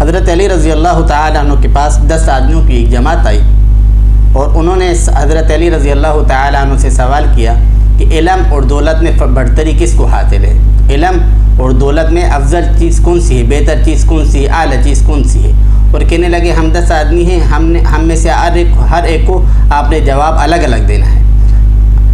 حضرت علی رضی اللہ تعالیٰ عنہ کے پاس 10 آدمیوں کی ایک جماعت آئی اور انہوں نے حضرت علی رضی اللہ تعالیٰ عنہ سے سوال کیا کہ علم اور دولت میں برتری کس کو حاصل ہے؟ علم اور دولت میں افضل چیز کون سی ہے، بہتر چیز کون سی ہے، اعلیٰ چیز کون سی ہے؟ اور کہنے لگے ہم 10 آدمی ہیں، ہم میں سے ہر ایک کو آپ نے جواب الگ الگ دینا ہے۔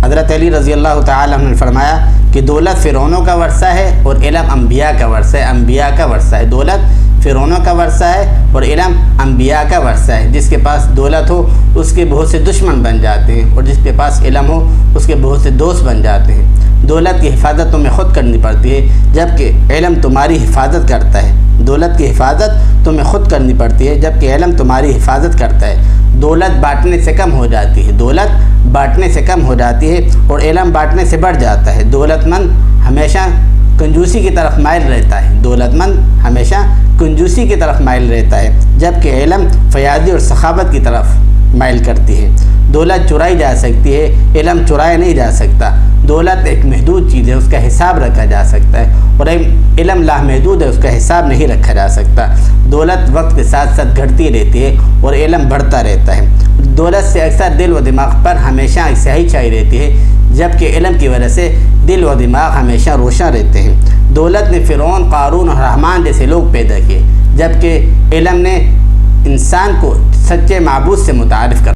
حضرت علی رضی اللہ تعالیٰ عنہ نے فرمایا کہ دولت فرعونوں کا ورثہ ہے اور علم انبیاء کا ورثہ ہے، انبیاء کا ورثہ ہے۔ دولت فرعونوں کا ورثہ ہے اور علم انبیاء کا ورثہ ہے۔ جس کے پاس دولت ہو اس کے بہت سے دشمن بن جاتے ہیں اور جس کے پاس علم ہو اس کے بہت سے دوست بن جاتے ہیں۔ دولت کی حفاظت تمہیں خود کرنی پڑتی ہے جبکہ علم تمہاری حفاظت کرتا ہے۔ دولت کی حفاظت تمہیں خود کرنی پڑتی ہے جبکہ علم تمہاری حفاظت کرتا ہے۔ دولت بانٹنے سے کم ہو جاتی ہے، دولت بانٹنے سے کم ہو جاتی ہے اور علم بانٹنے سے بڑھ جاتا ہے۔ دولت مند ہمیشہ کنجوسی کی طرف مائل رہتا ہے، دولت مند ہمیشہ کنجوسی کی طرف مائل رہتا ہے جبکہ علم فیاضی اور سخاوت کی طرف مائل کرتی ہے۔ دولت چرائی جا سکتی ہے، علم چرایا نہیں جا سکتا۔ دولت ایک محدود چیز ہے، اس کا حساب رکھا جا سکتا ہے اور علم لامحدود ہے، اس کا حساب نہیں رکھا جا سکتا۔ دولت وقت کے ساتھ ساتھ گھٹتی رہتی ہے اور علم بڑھتا رہتا ہے۔ دولت سے اکثر دل و دماغ پر ہمیشہ سیاہی چھائی رہتی ہے جبکہ علم کی وجہ سے دل و دماغ ہمیشہ روشن رہتے ہیں۔ دولت نے فرعون، قارون اور حامان جیسے لوگ پیدا کیے جبکہ علم نے انسان کو سچے معبود سے متعارف کر